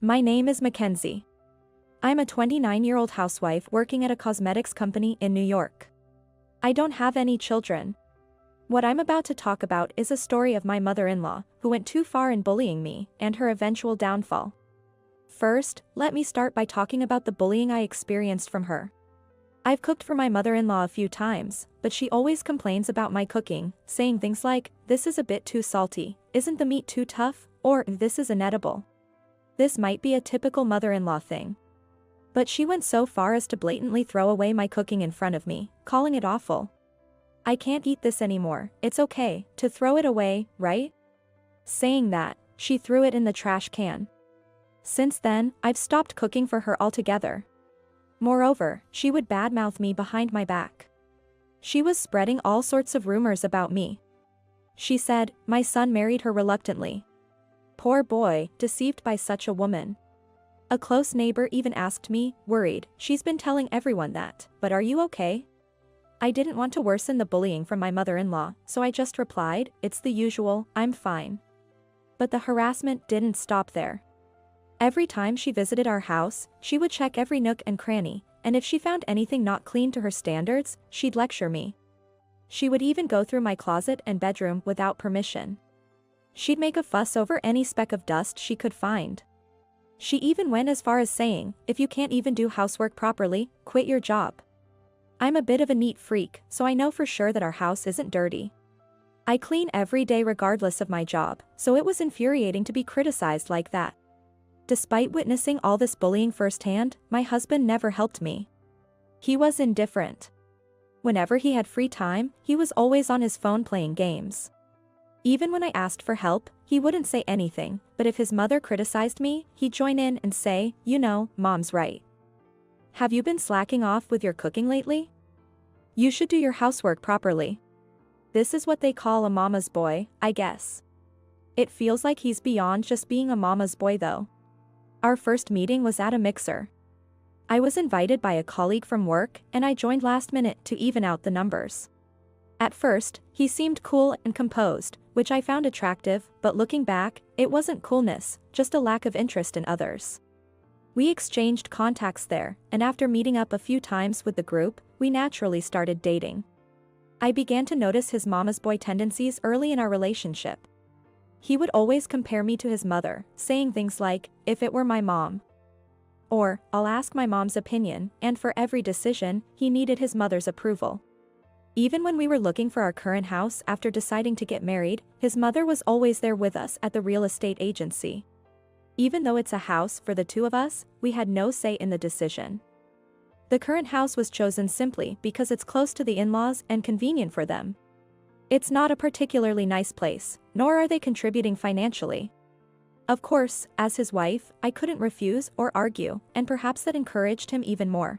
My name is Mackenzie. I'm a 29-year-old housewife working at a cosmetics company in New York. I don't have any children. What I'm about to talk about is a story of my mother-in-law, who went too far in bullying me, and her eventual downfall. First, let me start by talking about the bullying I experienced from her. I've cooked for my mother-in-law a few times, but she always complains about my cooking, saying things like, "This is a bit too salty, isn't the meat too tough?" or "This is inedible." This might be a typical mother-in-law thing. But she went so far as to blatantly throw away my cooking in front of me, calling it awful. "I can't eat this anymore, it's okay to throw it away, right?" Saying that, she threw it in the trash can. Since then, I've stopped cooking for her altogether. Moreover, she would badmouth me behind my back. She was spreading all sorts of rumors about me. She said, my son married her reluctantly. Poor boy, deceived by such a woman. A close neighbor even asked me, worried, "She's been telling everyone that, but are you okay?" I didn't want to worsen the bullying from my mother-in-law, so I just replied, "It's the usual, I'm fine." But the harassment didn't stop there. Every time she visited our house, she would check every nook and cranny, and if she found anything not clean to her standards, she'd lecture me. She would even go through my closet and bedroom without permission. She'd make a fuss over any speck of dust she could find. She even went as far as saying, "If you can't even do housework properly, quit your job." I'm a bit of a neat freak, so I know for sure that our house isn't dirty. I clean every day regardless of my job, so it was infuriating to be criticized like that. Despite witnessing all this bullying firsthand, my husband never helped me. He was indifferent. Whenever he had free time, he was always on his phone playing games. Even when I asked for help, he wouldn't say anything, but if his mother criticized me, he'd join in and say, "You know, Mom's right. Have you been slacking off with your cooking lately? You should do your housework properly." This is what they call a mama's boy, I guess. It feels like he's beyond just being a mama's boy though. Our first meeting was at a mixer. I was invited by a colleague from work, and I joined last minute to even out the numbers. At first, he seemed cool and composed, which I found attractive, but looking back, it wasn't coolness, just a lack of interest in others. We exchanged contacts there, and after meeting up a few times with the group, we naturally started dating. I began to notice his mama's boy tendencies early in our relationship. He would always compare me to his mother, saying things like, "If it were my mom." Or, "I'll ask my mom's opinion," and for every decision, he needed his mother's approval. Even when we were looking for our current house after deciding to get married, his mother was always there with us at the real estate agency. Even though it's a house for the two of us, we had no say in the decision. The current house was chosen simply because it's close to the in-laws and convenient for them. It's not a particularly nice place, nor are they contributing financially. Of course, as his wife, I couldn't refuse or argue, and perhaps that encouraged him even more.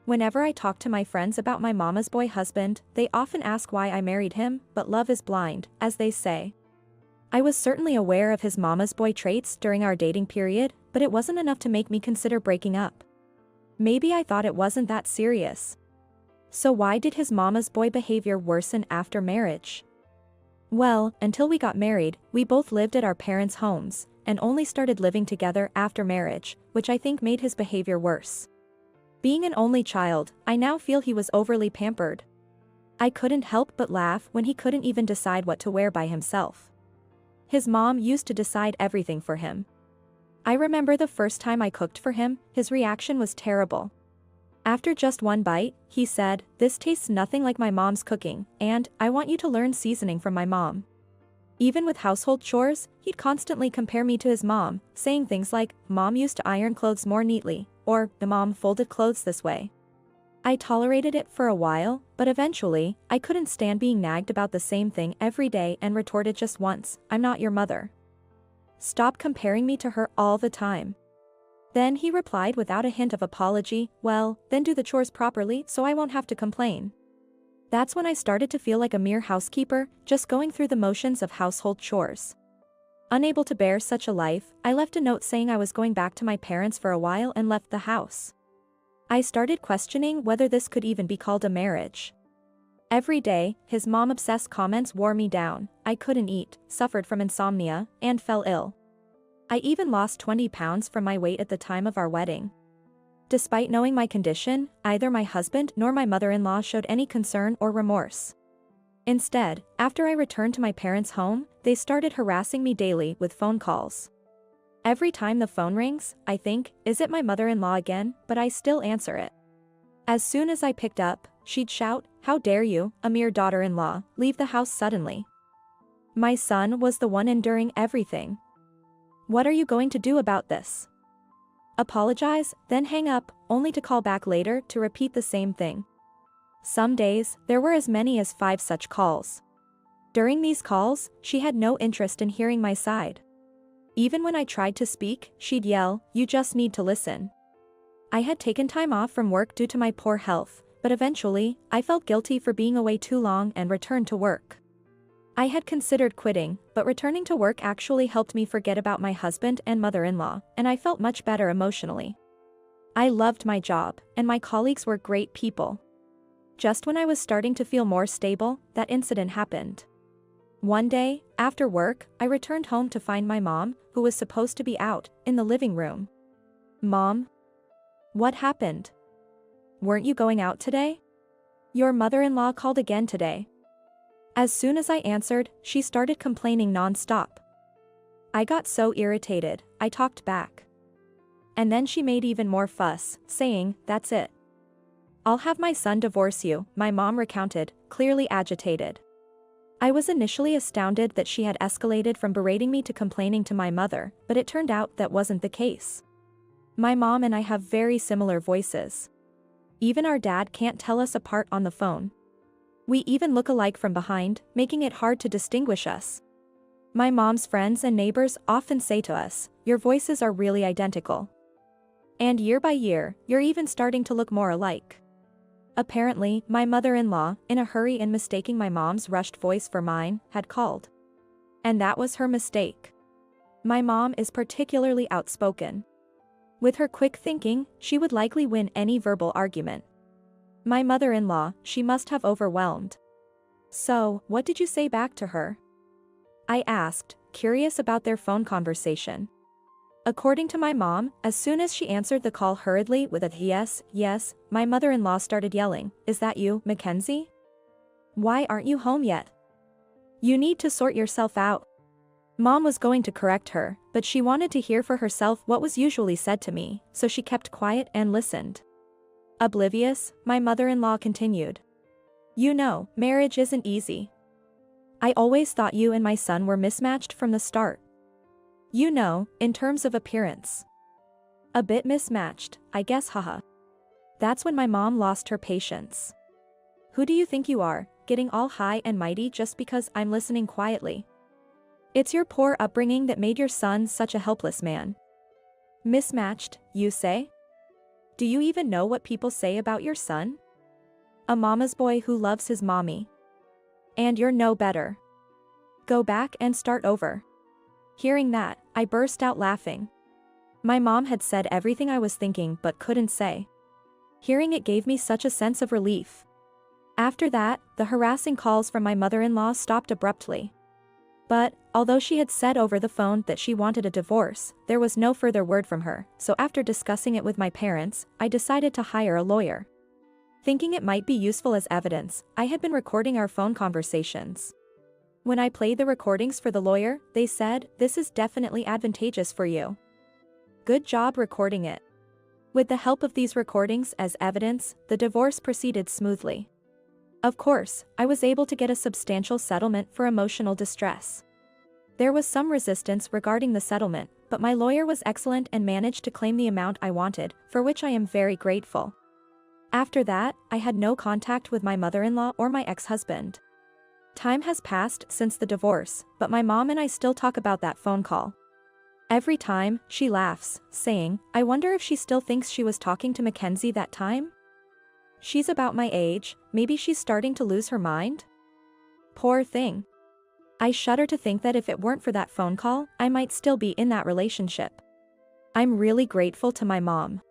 Whenever I talk to my friends about my mama's boy husband, they often ask why I married him, but love is blind, as they say. I was certainly aware of his mama's boy traits during our dating period, but it wasn't enough to make me consider breaking up. Maybe I thought it wasn't that serious. So why did his mama's boy behavior worsen after marriage? Well, until we got married, we both lived at our parents' homes, and only started living together after marriage, which I think made his behavior worse. Being an only child, I now feel he was overly pampered. I couldn't help but laugh when he couldn't even decide what to wear by himself. His mom used to decide everything for him. I remember the first time I cooked for him, his reaction was terrible. After just one bite, he said, "This tastes nothing like my mom's cooking, and I want you to learn seasoning from my mom." Even with household chores, he'd constantly compare me to his mom, saying things like, "Mom used to iron clothes more neatly," or "The mom folded clothes this way." I tolerated it for a while, but eventually, I couldn't stand being nagged about the same thing every day and retorted just once, "I'm not your mother. Stop comparing me to her all the time." Then he replied without a hint of apology, "Well, then do the chores properly so I won't have to complain." That's when I started to feel like a mere housekeeper, just going through the motions of household chores. Unable to bear such a life, I left a note saying I was going back to my parents for a while and left the house. I started questioning whether this could even be called a marriage. Every day, his mom-obsessed comments wore me down. I couldn't eat, suffered from insomnia, and fell ill. I even lost 20 pounds from my weight at the time of our wedding. Despite knowing my condition, neither my husband nor my mother-in-law showed any concern or remorse. Instead, after I returned to my parents' home, they started harassing me daily with phone calls. Every time the phone rings, I think, is it my mother-in-law again? But I still answer it. As soon as I picked up, she'd shout, "How dare you, a mere daughter-in-law, leave the house suddenly." My son was the one enduring everything. What are you going to do about this? Apologize, then hang up, only to call back later to repeat the same thing. Some days, there were as many as 5 such calls. During these calls, she had no interest in hearing my side. Even when I tried to speak, she'd yell, "You just need to listen." I had taken time off from work due to my poor health, but eventually, I felt guilty for being away too long and returned to work. I had considered quitting, but returning to work actually helped me forget about my husband and mother-in-law, and I felt much better emotionally. I loved my job, and my colleagues were great people. Just when I was starting to feel more stable, that incident happened. One day, after work, I returned home to find my mom, who was supposed to be out, in the living room. "Mom? What happened? Weren't you going out today? Your mother-in-law called again today." As soon as I answered, she started complaining non-stop. I got so irritated, I talked back. And then she made even more fuss, saying, "That's it. I'll have my son divorce you," my mom recounted, clearly agitated. I was initially astounded that she had escalated from berating me to complaining to my mother, but it turned out that wasn't the case. My mom and I have very similar voices. Even our dad can't tell us apart on the phone. We even look alike from behind, making it hard to distinguish us. My mom's friends and neighbors often say to us, "Your voices are really identical. And year by year, you're even starting to look more alike." Apparently, my mother-in-law, in a hurry and mistaking my mom's rushed voice for mine, had called. And that was her mistake. My mom is particularly outspoken. With her quick thinking, she would likely win any verbal argument. My mother-in-law, she must have overwhelmed. "So, what did you say back to her?" I asked, curious about their phone conversation. According to my mom, as soon as she answered the call hurriedly with a "yes, yes," my mother-in-law started yelling, "Is that you, Mackenzie? Why aren't you home yet? You need to sort yourself out." Mom was going to correct her, but she wanted to hear for herself what was usually said to me, so she kept quiet and listened. Oblivious, my mother-in-law continued. "You know, marriage isn't easy. I always thought you and my son were mismatched from the start. You know, in terms of appearance. A bit mismatched, I guess, haha." That's when my mom lost her patience. "Who do you think you are, getting all high and mighty just because I'm listening quietly? It's your poor upbringing that made your son such a helpless man. Mismatched, you say? Do you even know what people say about your son? A mama's boy who loves his mommy. And you're no better. Go back and start over." Hearing that, I burst out laughing. My mom had said everything I was thinking but couldn't say. Hearing it gave me such a sense of relief. After that, the harassing calls from my mother-in-law stopped abruptly. But, although she had said over the phone that she wanted a divorce, there was no further word from her, so after discussing it with my parents, I decided to hire a lawyer. Thinking it might be useful as evidence, I had been recording our phone conversations. When I played the recordings for the lawyer, they said, "This is definitely advantageous for you. Good job recording it." With the help of these recordings as evidence, the divorce proceeded smoothly. Of course, I was able to get a substantial settlement for emotional distress. There was some resistance regarding the settlement, but my lawyer was excellent and managed to claim the amount I wanted, for which I am very grateful. After that, I had no contact with my mother-in-law or my ex-husband. Time has passed since the divorce, but my mom and I still talk about that phone call. Every time, she laughs, saying, "I wonder if she still thinks she was talking to Mackenzie that time? She's about my age, maybe she's starting to lose her mind?" Poor thing. I shudder to think that if it weren't for that phone call, I might still be in that relationship. I'm really grateful to my mom.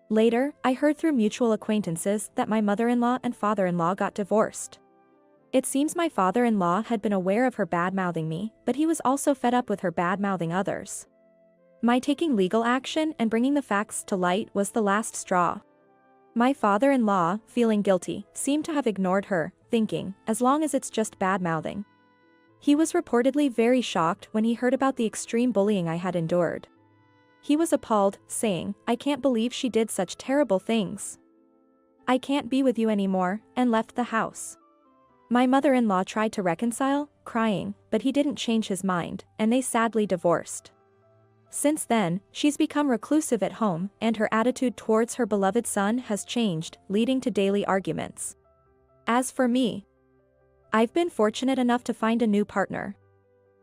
Later, I heard through mutual acquaintances that my mother-in-law and father-in-law got divorced. It seems my father-in-law had been aware of her bad-mouthing me, but he was also fed up with her bad-mouthing others. My taking legal action and bringing the facts to light was the last straw. My father-in-law, feeling guilty, seemed to have ignored her, thinking, as long as it's just bad-mouthing. He was reportedly very shocked when he heard about the extreme bullying I had endured. He was appalled, saying, "I can't believe she did such terrible things. I can't be with you anymore," and left the house. My mother-in-law tried to reconcile, crying, but he didn't change his mind, and they sadly divorced. Since then, she's become reclusive at home, and her attitude towards her beloved son has changed, leading to daily arguments. As for me, I've been fortunate enough to find a new partner.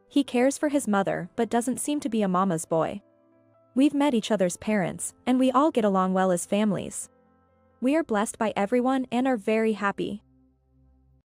He cares for his mother but doesn't seem to be a mama's boy. We've met each other's parents, and we all get along well as families. We are blessed by everyone and are very happy.